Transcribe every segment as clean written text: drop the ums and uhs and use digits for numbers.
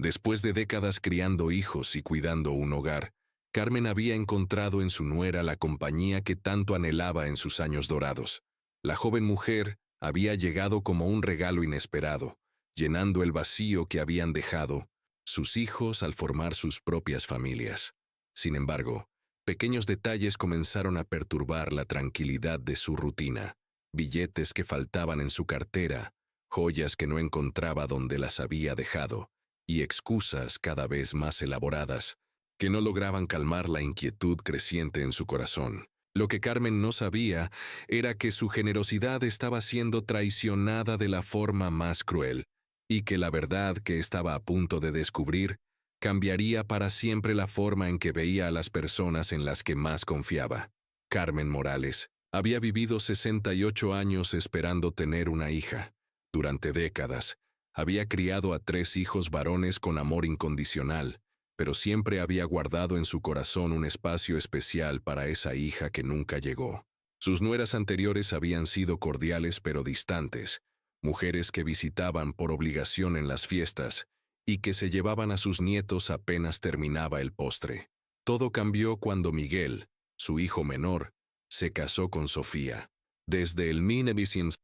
Después de décadas criando hijos y cuidando un hogar, Carmen había encontrado en su nuera la compañía que tanto anhelaba en sus años dorados. La joven mujer había llegado como un regalo inesperado, llenando el vacío que habían dejado sus hijos al formar sus propias familias. Sin embargo, pequeños detalles comenzaron a perturbar la tranquilidad de su rutina. Billetes que faltaban en su cartera, joyas que no encontraba donde las había dejado, y excusas cada vez más elaboradas, que no lograban calmar la inquietud creciente en su corazón. Lo que Carmen no sabía era que su generosidad estaba siendo traicionada de la forma más cruel, y que la verdad que estaba a punto de descubrir cambiaría para siempre la forma en que veía a las personas en las que más confiaba. Carmen Morales había vivido 68 años esperando tener una hija. Durante décadas, había criado a 3 hijos varones con amor incondicional, pero siempre había guardado en su corazón un espacio especial para esa hija que nunca llegó. Sus nueras anteriores habían sido cordiales pero distantes, mujeres que visitaban por obligación en las fiestas y que se llevaban a sus nietos apenas terminaba el postre. Todo cambió cuando Miguel, su hijo menor, se casó con Sofía. Desde el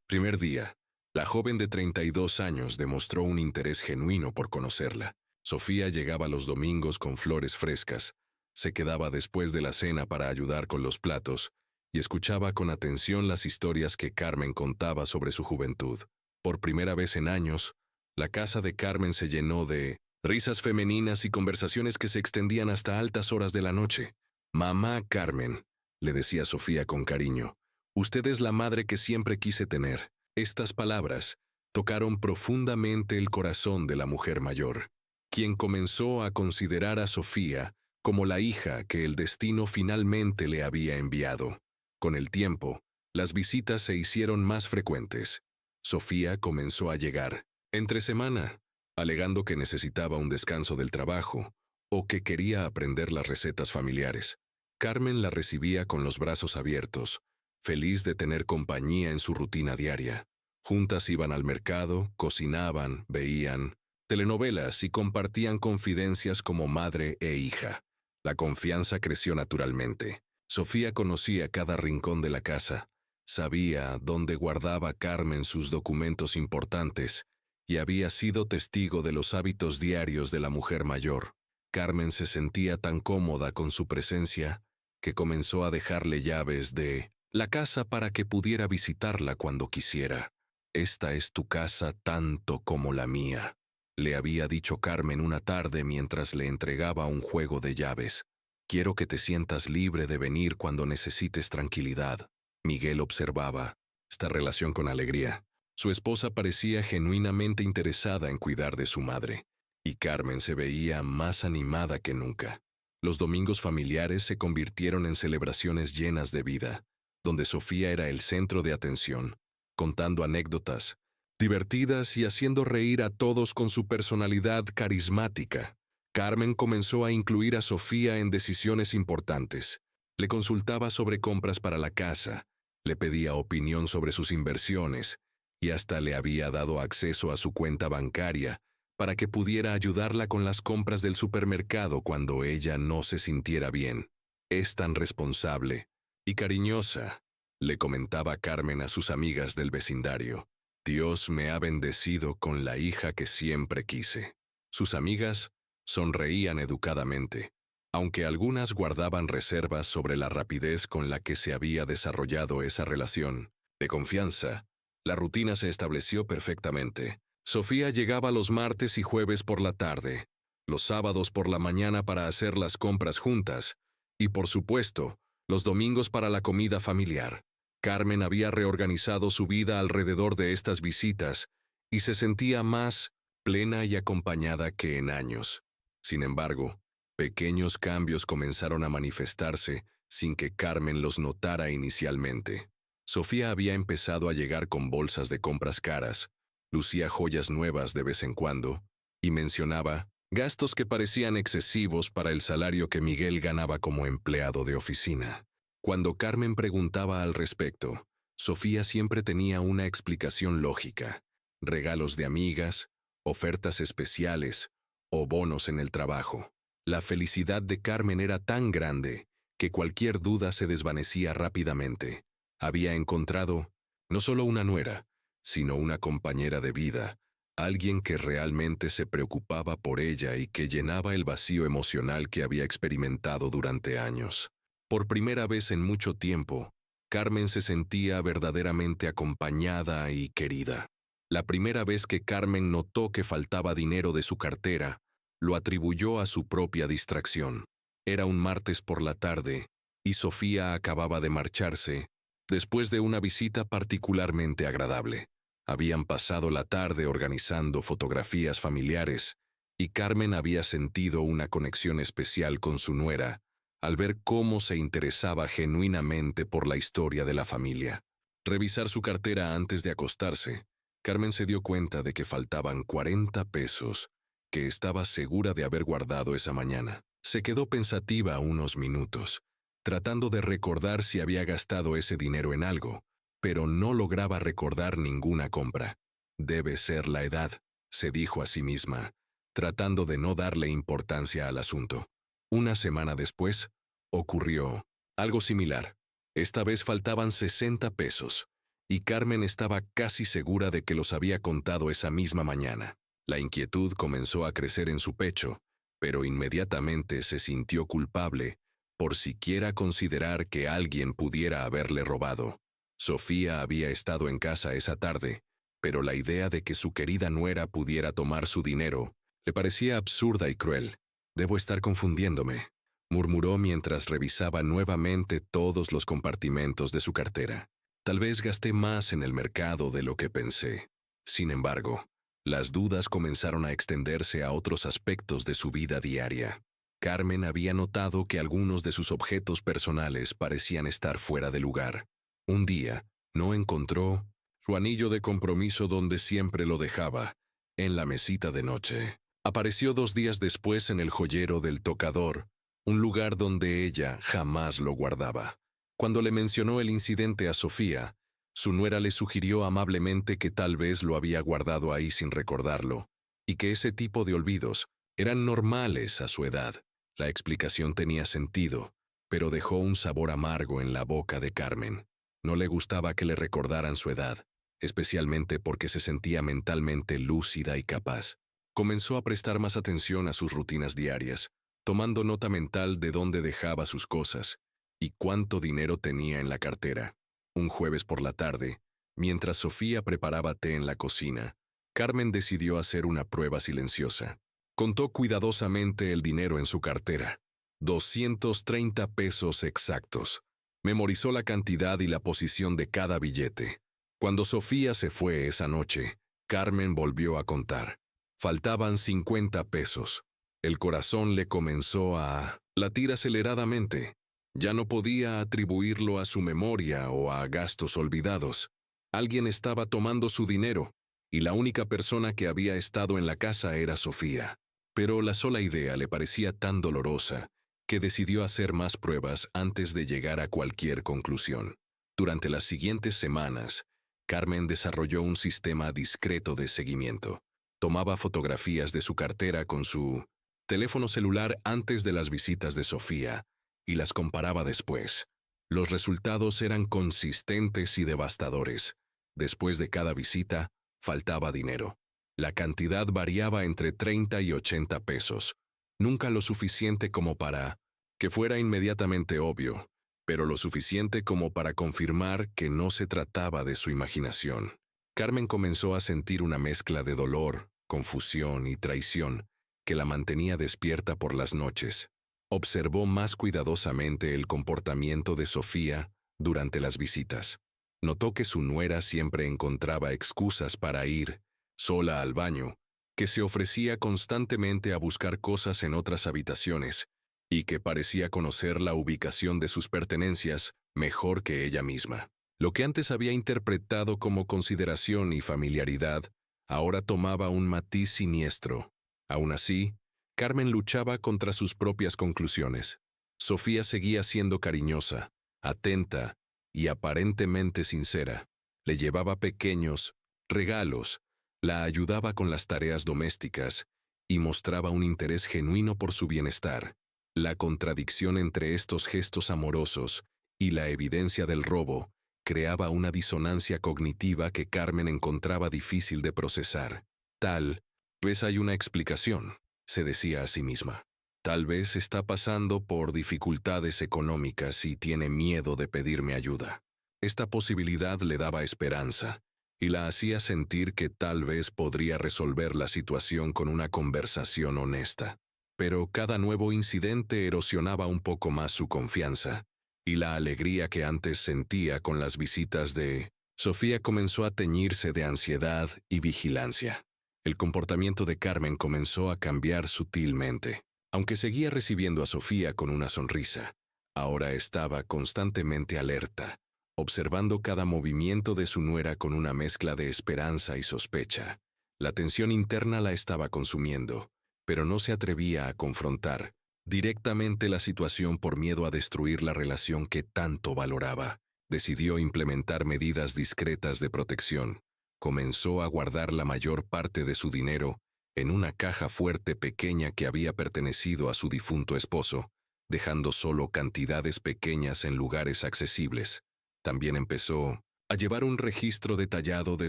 primer día, la joven de 32 años demostró un interés genuino por conocerla. Sofía llegaba los domingos con flores frescas, se quedaba después de la cena para ayudar con los platos y escuchaba con atención las historias que Carmen contaba sobre su juventud. Por primera vez en años, la casa de Carmen se llenó de risas femeninas y conversaciones que se extendían hasta altas horas de la noche. «Mamá Carmen», le decía Sofía con cariño, «usted es la madre que siempre quise tener». Estas palabras tocaron profundamente el corazón de la mujer mayor, quien comenzó a considerar a Sofía como la hija que el destino finalmente le había enviado. Con el tiempo, las visitas se hicieron más frecuentes. Sofía comenzó a llegar entre semana, alegando que necesitaba un descanso del trabajo o que quería aprender las recetas familiares. Carmen la recibía con los brazos abiertos, feliz de tener compañía en su rutina diaria. Juntas iban al mercado, cocinaban, veían telenovelas y compartían confidencias como madre e hija. La confianza creció naturalmente. Sofía conocía cada rincón de la casa, sabía dónde guardaba Carmen sus documentos importantes y había sido testigo de los hábitos diarios de la mujer mayor. Carmen se sentía tan cómoda con su presencia que comenzó a dejarle llaves de la casa para que pudiera visitarla cuando quisiera. «Esta es tu casa tanto como la mía», le había dicho Carmen una tarde mientras le entregaba un juego de llaves. «Quiero que te sientas libre de venir cuando necesites tranquilidad». Miguel observaba esta relación con alegría. Su esposa parecía genuinamente interesada en cuidar de su madre, y Carmen se veía más animada que nunca. Los domingos familiares se convirtieron en celebraciones llenas de vida, donde Sofía era el centro de atención, contando anécdotas divertidas y haciendo reír a todos con su personalidad carismática. Carmen comenzó a incluir a Sofía en decisiones importantes. Le consultaba sobre compras para la casa, le pedía opinión sobre sus inversiones y hasta le había dado acceso a su cuenta bancaria para que pudiera ayudarla con las compras del supermercado cuando ella no se sintiera bien. «Es tan responsable y cariñosa», le comentaba Carmen a sus amigas del vecindario. «Dios me ha bendecido con la hija que siempre quise». Sus amigas sonreían educadamente, aunque algunas guardaban reservas sobre la rapidez con la que se había desarrollado esa relación de confianza. La rutina se estableció perfectamente. Sofía llegaba los martes y jueves por la tarde, los sábados por la mañana para hacer las compras juntas, y por supuesto, los domingos para la comida familiar. Carmen había reorganizado su vida alrededor de estas visitas y se sentía más plena y acompañada que en años. Sin embargo, pequeños cambios comenzaron a manifestarse sin que Carmen los notara inicialmente. Sofía había empezado a llegar con bolsas de compras caras, lucía joyas nuevas de vez en cuando y mencionaba gastos que parecían excesivos para el salario que Miguel ganaba como empleado de oficina. Cuando Carmen preguntaba al respecto, Sofía siempre tenía una explicación lógica: regalos de amigas, ofertas especiales o bonos en el trabajo. La felicidad de Carmen era tan grande que cualquier duda se desvanecía rápidamente. Había encontrado no solo una nuera, sino una compañera de vida, alguien que realmente se preocupaba por ella y que llenaba el vacío emocional que había experimentado durante años. Por primera vez en mucho tiempo, Carmen se sentía verdaderamente acompañada y querida. La primera vez que Carmen notó que faltaba dinero de su cartera, lo atribuyó a su propia distracción. Era un martes por la tarde, y Sofía acababa de marcharse, después de una visita particularmente agradable. Habían pasado la tarde organizando fotografías familiares, y Carmen había sentido una conexión especial con su nuera, al ver cómo se interesaba genuinamente por la historia de la familia. Revisar su cartera antes de acostarse, Carmen se dio cuenta de que faltaban 40 pesos, que estaba segura de haber guardado esa mañana. Se quedó pensativa unos minutos, tratando de recordar si había gastado ese dinero en algo, pero no lograba recordar ninguna compra. Debe ser la edad, se dijo a sí misma, tratando de no darle importancia al asunto. Una semana después, ocurrió algo similar. Esta vez faltaban 60 pesos, y Carmen estaba casi segura de que los había contado esa misma mañana. La inquietud comenzó a crecer en su pecho, pero inmediatamente se sintió culpable por siquiera considerar que alguien pudiera haberle robado. Sofía había estado en casa esa tarde, pero la idea de que su querida nuera pudiera tomar su dinero le parecía absurda y cruel. «Debo estar confundiéndome», murmuró mientras revisaba nuevamente todos los compartimentos de su cartera. «Tal vez gasté más en el mercado de lo que pensé». Sin embargo, las dudas comenzaron a extenderse a otros aspectos de su vida diaria. Carmen había notado que algunos de sus objetos personales parecían estar fuera de lugar. Un día, no encontró su anillo de compromiso donde siempre lo dejaba, en la mesita de noche. Apareció 2 días después en el joyero del tocador, un lugar donde ella jamás lo guardaba. Cuando le mencionó el incidente a Sofía, su nuera le sugirió amablemente que tal vez lo había guardado ahí sin recordarlo, y que ese tipo de olvidos eran normales a su edad. La explicación tenía sentido, pero dejó un sabor amargo en la boca de Carmen. No le gustaba que le recordaran su edad, especialmente porque se sentía mentalmente lúcida y capaz. Comenzó a prestar más atención a sus rutinas diarias, tomando nota mental de dónde dejaba sus cosas y cuánto dinero tenía en la cartera. Un jueves por la tarde, mientras Sofía preparaba té en la cocina, Carmen decidió hacer una prueba silenciosa. Contó cuidadosamente el dinero en su cartera. 230 pesos exactos. Memorizó la cantidad y la posición de cada billete. Cuando Sofía se fue esa noche, Carmen volvió a contar. Faltaban 50 pesos. El corazón le comenzó a latir aceleradamente. Ya no podía atribuirlo a su memoria o a gastos olvidados. Alguien estaba tomando su dinero, y la única persona que había estado en la casa era Sofía. Pero la sola idea le parecía tan dolorosa que decidió hacer más pruebas antes de llegar a cualquier conclusión. Durante las siguientes semanas, Carmen desarrolló un sistema discreto de seguimiento. Tomaba fotografías de su cartera con su teléfono celular antes de las visitas de Sofía y las comparaba después. Los resultados eran consistentes y devastadores. Después de cada visita, faltaba dinero. La cantidad variaba entre 30 y 80 pesos. Nunca lo suficiente como para que fuera inmediatamente obvio, pero lo suficiente como para confirmar que no se trataba de su imaginación. Carmen comenzó a sentir una mezcla de dolor, confusión y traición que la mantenía despierta por las noches. Observó más cuidadosamente el comportamiento de Sofía durante las visitas. Notó que su nuera siempre encontraba excusas para ir sola al baño, que se ofrecía constantemente a buscar cosas en otras habitaciones y que parecía conocer la ubicación de sus pertenencias mejor que ella misma. Lo que antes había interpretado como consideración y familiaridad, ahora tomaba un matiz siniestro. Aún así, Carmen luchaba contra sus propias conclusiones. Sofía seguía siendo cariñosa, atenta y aparentemente sincera. Le llevaba pequeños regalos, la ayudaba con las tareas domésticas y mostraba un interés genuino por su bienestar. La contradicción entre estos gestos amorosos y la evidencia del robo creaba una disonancia cognitiva que Carmen encontraba difícil de procesar. Tal vez hay una explicación, se decía a sí misma. Tal vez está pasando por dificultades económicas y tiene miedo de pedirme ayuda. Esta posibilidad le daba esperanza y la hacía sentir que tal vez podría resolver la situación con una conversación honesta. Pero cada nuevo incidente erosionaba un poco más su confianza, y la alegría que antes sentía con las visitas de Sofía comenzó a teñirse de ansiedad y vigilancia. El comportamiento de Carmen comenzó a cambiar sutilmente. Aunque seguía recibiendo a Sofía con una sonrisa, ahora estaba constantemente alerta, observando cada movimiento de su nuera con una mezcla de esperanza y sospecha. La tensión interna la estaba consumiendo, pero no se atrevía a confrontar directamente la situación por miedo a destruir la relación que tanto valoraba. Decidió implementar medidas discretas de protección. Comenzó a guardar la mayor parte de su dinero en una caja fuerte pequeña que había pertenecido a su difunto esposo, dejando solo cantidades pequeñas en lugares accesibles. También empezó a llevar un registro detallado de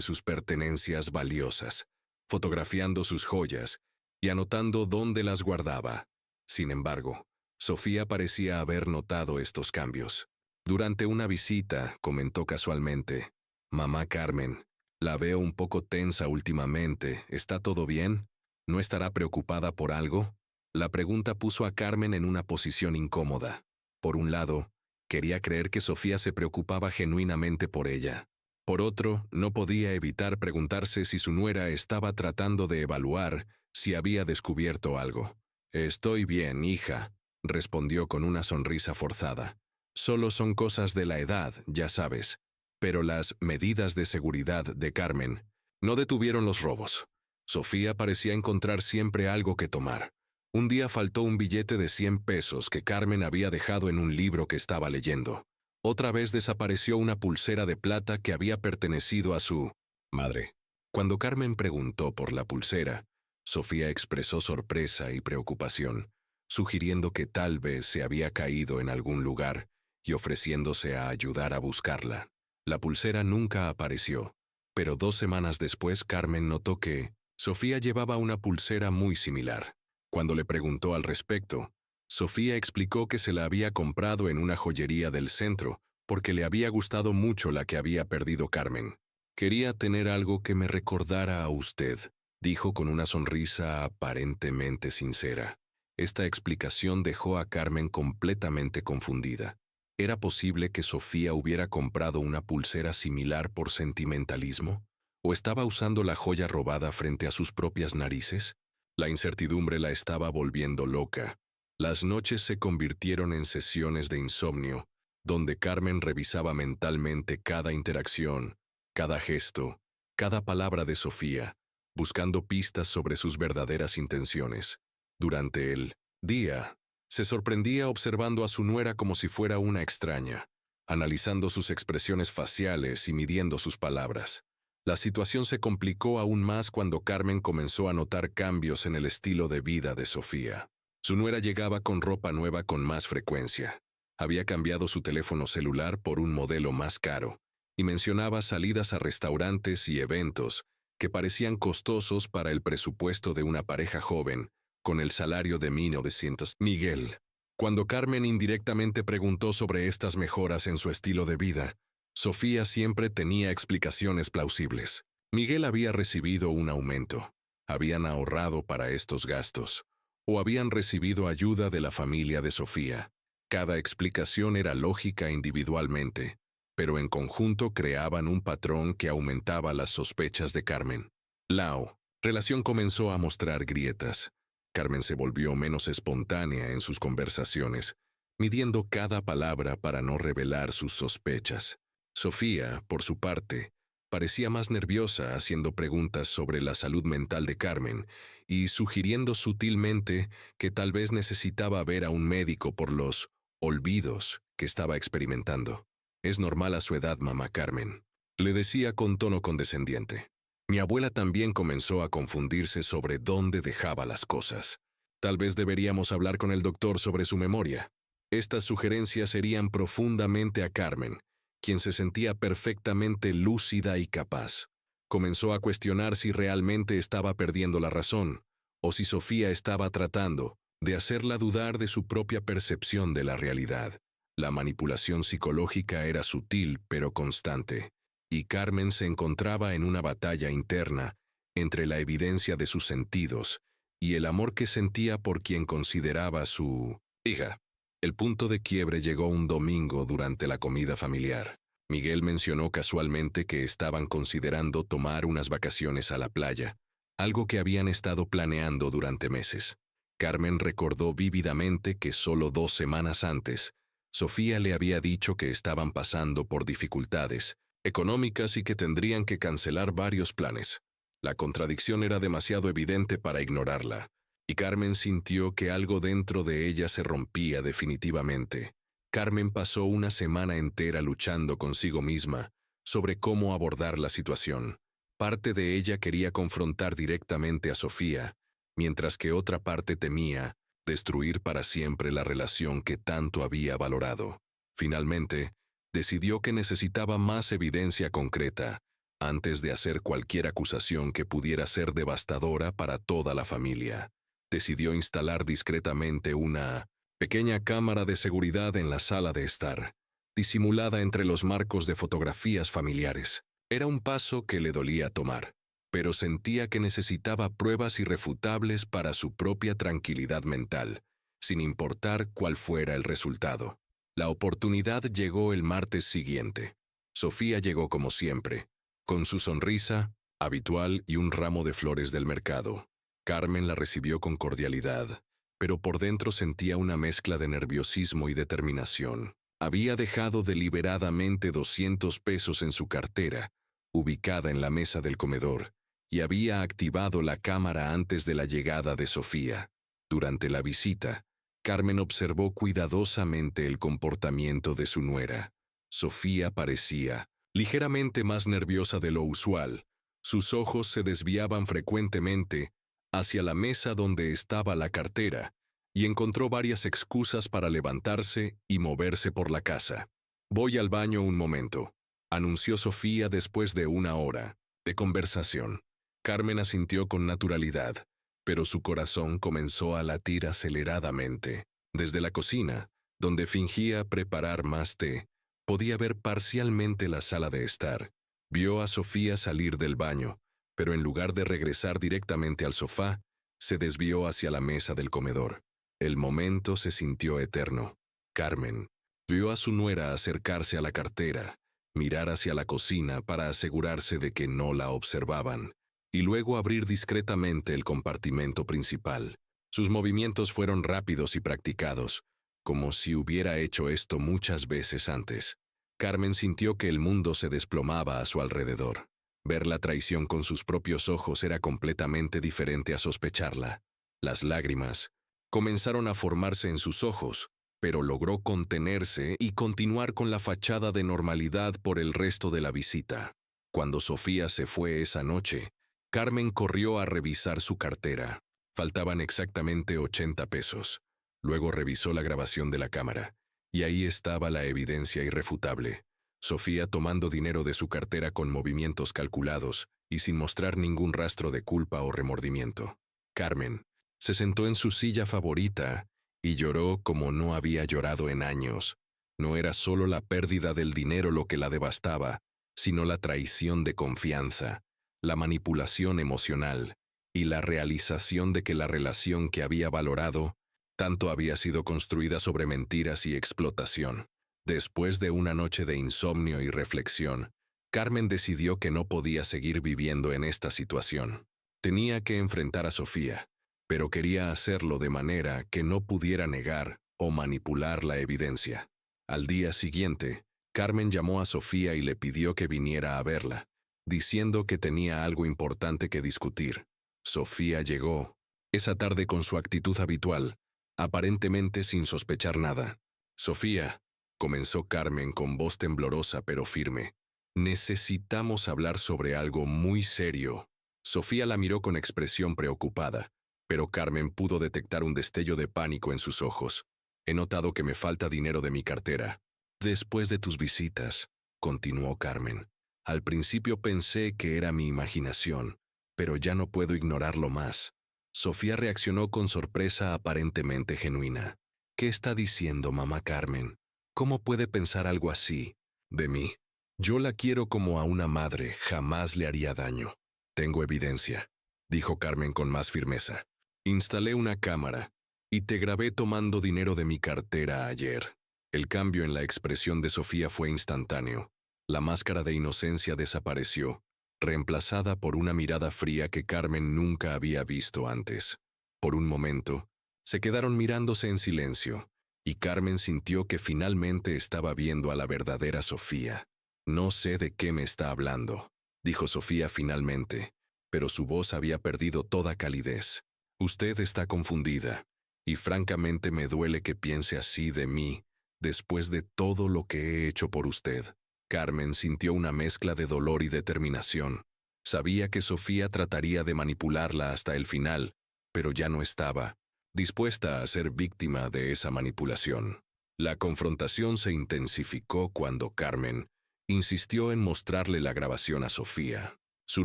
sus pertenencias valiosas, fotografiando sus joyas y anotando dónde las guardaba. Sin embargo, Sofía parecía haber notado estos cambios. Durante una visita, comentó casualmente: «Mamá Carmen, la veo un poco tensa últimamente. ¿Está todo bien? ¿No estará preocupada por algo?». La pregunta puso a Carmen en una posición incómoda. Por un lado, quería creer que Sofía se preocupaba genuinamente por ella. Por otro, no podía evitar preguntarse si su nuera estaba tratando de evaluar si había descubierto algo. «Estoy bien, hija», respondió con una sonrisa forzada. «Solo son cosas de la edad, ya sabes». Pero las medidas de seguridad de Carmen no detuvieron los robos. Sofía parecía encontrar siempre algo que tomar. Un día faltó un billete de 100 pesos que Carmen había dejado en un libro que estaba leyendo. Otra vez desapareció una pulsera de plata que había pertenecido a su madre. Cuando Carmen preguntó por la pulsera, Sofía expresó sorpresa y preocupación, sugiriendo que tal vez se había caído en algún lugar y ofreciéndose a ayudar a buscarla. La pulsera nunca apareció, pero 2 semanas después Carmen notó que Sofía llevaba una pulsera muy similar. Cuando le preguntó al respecto, Sofía explicó que se la había comprado en una joyería del centro porque le había gustado mucho la que había perdido Carmen. «Quería tener algo que me recordara a usted», dijo con una sonrisa aparentemente sincera. Esta explicación dejó a Carmen completamente confundida. ¿Era posible que Sofía hubiera comprado una pulsera similar por sentimentalismo? ¿O estaba usando la joya robada frente a sus propias narices? La incertidumbre la estaba volviendo loca. Las noches se convirtieron en sesiones de insomnio, donde Carmen revisaba mentalmente cada interacción, cada gesto, cada palabra de Sofía, buscando pistas sobre sus verdaderas intenciones. Durante el día, se sorprendía observando a su nuera como si fuera una extraña, analizando sus expresiones faciales y midiendo sus palabras. La situación se complicó aún más cuando Carmen comenzó a notar cambios en el estilo de vida de Sofía. Su nuera llegaba con ropa nueva con más frecuencia. Había cambiado su teléfono celular por un modelo más caro y mencionaba salidas a restaurantes y eventos que parecían costosos para el presupuesto de una pareja joven con el salario de 1900. Miguel. Cuando Carmen indirectamente preguntó sobre estas mejoras en su estilo de vida, Sofía siempre tenía explicaciones plausibles. Miguel había recibido un aumento, habían ahorrado para estos gastos, o habían recibido ayuda de la familia de Sofía. Cada explicación era lógica individualmente, pero en conjunto creaban un patrón que aumentaba las sospechas de Carmen. La relación comenzó a mostrar grietas. Carmen se volvió menos espontánea en sus conversaciones, midiendo cada palabra para no revelar sus sospechas. Sofía, por su parte, parecía más nerviosa haciendo preguntas sobre la salud mental de Carmen y sugiriendo sutilmente que tal vez necesitaba ver a un médico por los olvidos que estaba experimentando. «Es normal a su edad, mamá Carmen», le decía con tono condescendiente. Mi abuela también comenzó a confundirse sobre dónde dejaba las cosas. Tal vez deberíamos hablar con el doctor sobre su memoria. Estas sugerencias herían profundamente a Carmen, quien se sentía perfectamente lúcida y capaz. Comenzó a cuestionar si realmente estaba perdiendo la razón, o si Sofía estaba tratando de hacerla dudar de su propia percepción de la realidad. La manipulación psicológica era sutil pero constante, y Carmen se encontraba en una batalla interna entre la evidencia de sus sentidos y el amor que sentía por quien consideraba su hija. El punto de quiebre llegó un domingo durante la comida familiar. Miguel mencionó casualmente que estaban considerando tomar unas vacaciones a la playa, algo que habían estado planeando durante meses. Carmen recordó vívidamente que solo 2 semanas antes, Sofía le había dicho que estaban pasando por dificultades económicas y que tendrían que cancelar varios planes. La contradicción era demasiado evidente para ignorarla, y Carmen sintió que algo dentro de ella se rompía definitivamente. Carmen pasó una semana entera luchando consigo misma sobre cómo abordar la situación. Parte de ella quería confrontar directamente a Sofía, mientras que otra parte temía destruir para siempre la relación que tanto había valorado. Finalmente, decidió que necesitaba más evidencia concreta antes de hacer cualquier acusación que pudiera ser devastadora para toda la familia. Decidió instalar discretamente una pequeña cámara de seguridad en la sala de estar, disimulada entre los marcos de fotografías familiares. Era un paso que le dolía tomar, pero sentía que necesitaba pruebas irrefutables para su propia tranquilidad mental, sin importar cuál fuera el resultado. La oportunidad llegó el martes siguiente. Sofía llegó como siempre, con su sonrisa habitual y un ramo de flores del mercado. Carmen la recibió con cordialidad, pero por dentro sentía una mezcla de nerviosismo y determinación. Había dejado deliberadamente 200 pesos en su cartera, ubicada en la mesa del comedor, y había activado la cámara antes de la llegada de Sofía. Durante la visita, Carmen observó cuidadosamente el comportamiento de su nuera. Sofía parecía ligeramente más nerviosa de lo usual. Sus ojos se desviaban frecuentemente hacia la mesa donde estaba la cartera, y encontró varias excusas para levantarse y moverse por la casa. «Voy al baño un momento», anunció Sofía después de 1 hora de conversación. Carmen asintió con naturalidad, pero su corazón comenzó a latir aceleradamente. Desde la cocina, donde fingía preparar más té, podía ver parcialmente la sala de estar. Vio a Sofía salir del baño, pero en lugar de regresar directamente al sofá, se desvió hacia la mesa del comedor. El momento se sintió eterno. Carmen vio a su nuera acercarse a la cartera, mirar hacia la cocina para asegurarse de que no la observaban, y luego abrir discretamente el compartimento principal. Sus movimientos fueron rápidos y practicados, como si hubiera hecho esto muchas veces antes. Carmen sintió que el mundo se desplomaba a su alrededor. Ver la traición con sus propios ojos era completamente diferente a sospecharla. Las lágrimas comenzaron a formarse en sus ojos, pero logró contenerse y continuar con la fachada de normalidad por el resto de la visita. Cuando Sofía se fue esa noche, Carmen corrió a revisar su cartera. Faltaban exactamente 80 pesos. Luego revisó la grabación de la cámara, y ahí estaba la evidencia irrefutable. Sofía tomando dinero de su cartera con movimientos calculados y sin mostrar ningún rastro de culpa o remordimiento. Carmen se sentó en su silla favorita y lloró como no había llorado en años. No era solo la pérdida del dinero lo que la devastaba, sino la traición de confianza, la manipulación emocional y la realización de que la relación que había valorado tanto había sido construida sobre mentiras y explotación. Después de una noche de insomnio y reflexión, Carmen decidió que no podía seguir viviendo en esta situación. Tenía que enfrentar a Sofía, pero quería hacerlo de manera que no pudiera negar o manipular la evidencia. Al día siguiente, Carmen llamó a Sofía y le pidió que viniera a verla, diciendo que tenía algo importante que discutir. Sofía llegó esa tarde con su actitud habitual, aparentemente sin sospechar nada. «Sofía», comenzó Carmen con voz temblorosa pero firme, Necesitamos hablar sobre algo muy serio. Sofía la miró con expresión preocupada, pero Carmen pudo detectar un destello de pánico en sus ojos. He notado que me falta dinero de mi cartera. Después de tus visitas, continuó Carmen. Al principio pensé que era mi imaginación, pero ya no puedo ignorarlo más. Sofía reaccionó con sorpresa aparentemente genuina. ¿Qué está diciendo, mamá Carmen? ¿Cómo puede pensar algo así de mí? Yo la quiero como a una madre, jamás le haría daño. Tengo evidencia, dijo Carmen con más firmeza. Instalé una cámara y te grabé tomando dinero de mi cartera ayer. El cambio en la expresión de Sofía fue instantáneo. La máscara de inocencia desapareció, reemplazada por una mirada fría que Carmen nunca había visto antes. Por un momento, se quedaron mirándose en silencio, y Carmen sintió que finalmente estaba viendo a la verdadera Sofía. No sé de qué me está hablando, dijo Sofía finalmente, pero su voz había perdido toda calidez. Usted está confundida, y francamente me duele que piense así de mí, después de todo lo que he hecho por usted. Carmen sintió una mezcla de dolor y determinación. Sabía que Sofía trataría de manipularla hasta el final, pero ya no estaba dispuesta a ser víctima de esa manipulación. La confrontación se intensificó cuando Carmen insistió en mostrarle la grabación a Sofía. Su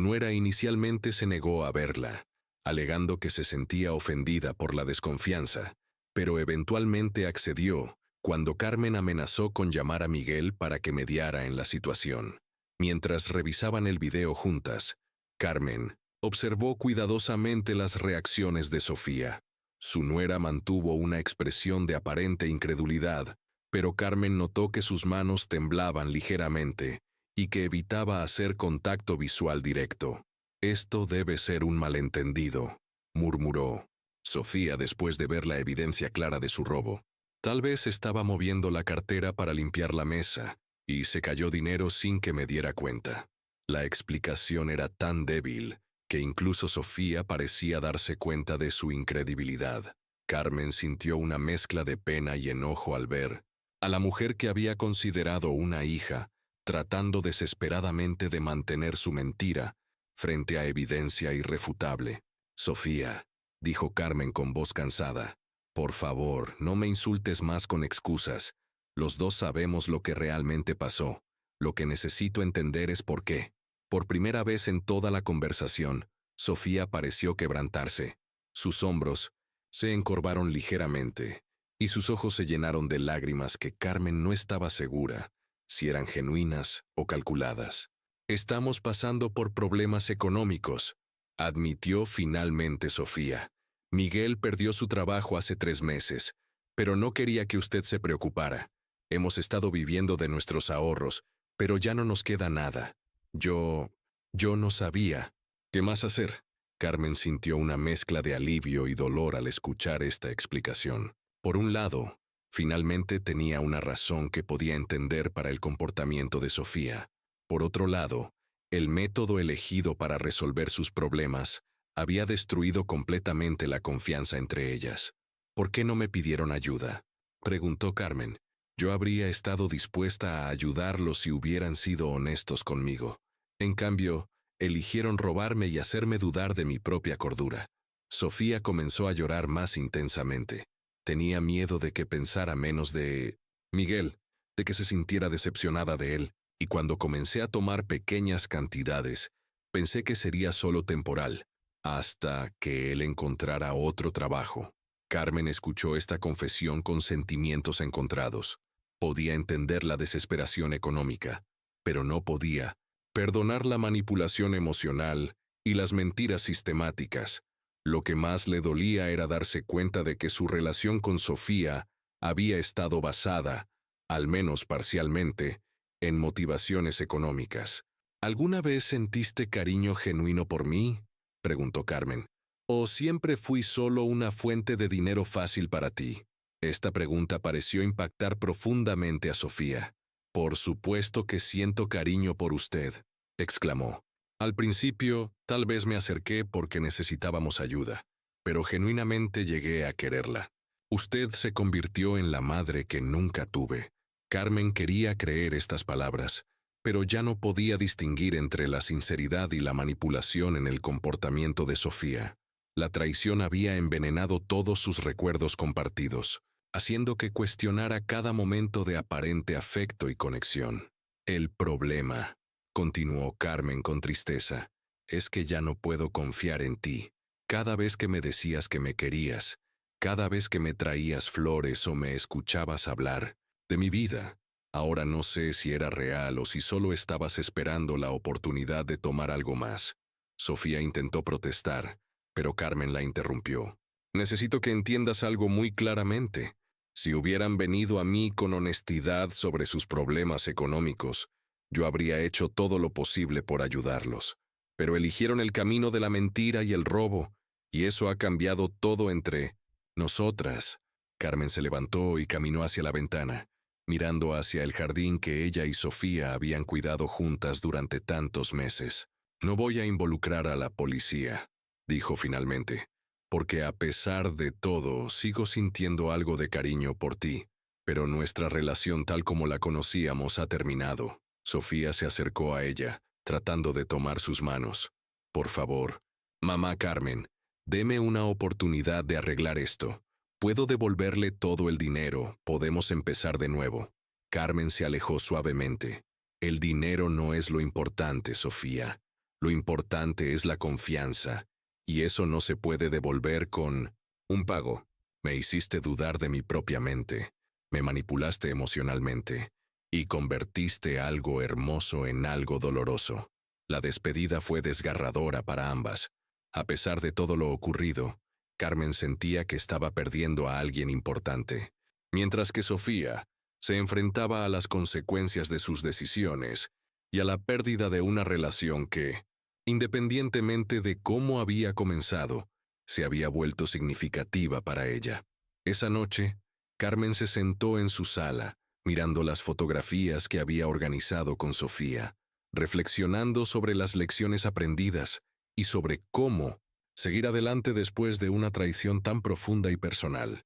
nuera inicialmente se negó a verla, alegando que se sentía ofendida por la desconfianza, pero eventualmente accedió cuando Carmen amenazó con llamar a Miguel para que mediara en la situación. Mientras revisaban el video juntas, Carmen observó cuidadosamente las reacciones de Sofía. Su nuera mantuvo una expresión de aparente incredulidad, pero Carmen notó que sus manos temblaban ligeramente y que evitaba hacer contacto visual directo. Esto debe ser un malentendido, murmuró Sofía después de ver la evidencia clara de su robo. Tal vez estaba moviendo la cartera para limpiar la mesa, y se cayó dinero sin que me diera cuenta. La explicación era tan débil que incluso Sofía parecía darse cuenta de su incredibilidad. Carmen sintió una mezcla de pena y enojo al ver a la mujer que había considerado una hija, tratando desesperadamente de mantener su mentira frente a evidencia irrefutable. Sofía, dijo Carmen con voz cansada, por favor, no me insultes más con excusas. Los dos sabemos lo que realmente pasó. Lo que necesito entender es por qué. Por primera vez en toda la conversación, Sofía pareció quebrantarse. Sus hombros se encorvaron ligeramente, y sus ojos se llenaron de lágrimas que Carmen no estaba segura si eran genuinas o calculadas. Estamos pasando por problemas económicos, admitió finalmente Sofía. Miguel perdió su trabajo hace 3 meses, pero no quería que usted se preocupara. Hemos estado viviendo de nuestros ahorros, pero ya no nos queda nada. Yo no sabía. ¿Qué más hacer? Carmen sintió una mezcla de alivio y dolor al escuchar esta explicación. Por un lado, finalmente tenía una razón que podía entender para el comportamiento de Sofía. Por otro lado, el método elegido para resolver sus problemas había destruido completamente la confianza entre ellas. ¿Por qué no me pidieron ayuda?, preguntó Carmen. Yo habría estado dispuesta a ayudarlos si hubieran sido honestos conmigo. En cambio, eligieron robarme y hacerme dudar de mi propia cordura. Sofía comenzó a llorar más intensamente. Tenía miedo de que pensara menos de Miguel, de que se sintiera decepcionada de él, y cuando comencé a tomar pequeñas cantidades, pensé que sería solo temporal, hasta que él encontrara otro trabajo. Carmen escuchó esta confesión con sentimientos encontrados. Podía entender la desesperación económica, pero no podía perdonar la manipulación emocional y las mentiras sistemáticas. Lo que más le dolía era darse cuenta de que su relación con Sofía había estado basada, al menos parcialmente, en motivaciones económicas. ¿Alguna vez sentiste cariño genuino por mí?, preguntó Carmen. ¿O siempre fui solo una fuente de dinero fácil para ti? Esta pregunta pareció impactar profundamente a Sofía. Por supuesto que siento cariño por usted, exclamó. Al principio, tal vez me acerqué porque necesitábamos ayuda, pero genuinamente llegué a quererla. Usted se convirtió en la madre que nunca tuve. Carmen quería creer estas palabras, pero ya no podía distinguir entre la sinceridad y la manipulación en el comportamiento de Sofía. La traición había envenenado todos sus recuerdos compartidos, haciendo que cuestionara cada momento de aparente afecto y conexión. El problema, continuó Carmen con tristeza, es que ya no puedo confiar en ti. Cada vez que me decías que me querías, cada vez que me traías flores o me escuchabas hablar de mi vida, ahora no sé si era real o si solo estabas esperando la oportunidad de tomar algo más. Sofía intentó protestar, pero Carmen la interrumpió. Necesito que entiendas algo muy claramente. Si hubieran venido a mí con honestidad sobre sus problemas económicos, yo habría hecho todo lo posible por ayudarlos. Pero eligieron el camino de la mentira y el robo, y eso ha cambiado todo entre nosotras. Carmen se levantó y caminó hacia la ventana, mirando hacia el jardín que ella y Sofía habían cuidado juntas durante tantos meses. No voy a involucrar a la policía, dijo finalmente, porque a pesar de todo sigo sintiendo algo de cariño por ti, pero nuestra relación tal como la conocíamos ha terminado. Sofía se acercó a ella, tratando de tomar sus manos. Por favor, mamá Carmen, deme una oportunidad de arreglar esto. Puedo devolverle todo el dinero, podemos empezar de nuevo. Carmen se alejó suavemente. El dinero no es lo importante, Sofía. Lo importante es la confianza, y eso no se puede devolver con un pago. Me hiciste dudar de mi propia mente, me manipulaste emocionalmente, y convertiste algo hermoso en algo doloroso. La despedida fue desgarradora para ambas. A pesar de todo lo ocurrido, Carmen sentía que estaba perdiendo a alguien importante, mientras que Sofía se enfrentaba a las consecuencias de sus decisiones y a la pérdida de una relación que, independientemente de cómo había comenzado, se había vuelto significativa para ella. Esa noche, Carmen se sentó en su sala, mirando las fotografías que había organizado con Sofía, reflexionando sobre las lecciones aprendidas y sobre cómo seguir adelante después de una traición tan profunda y personal.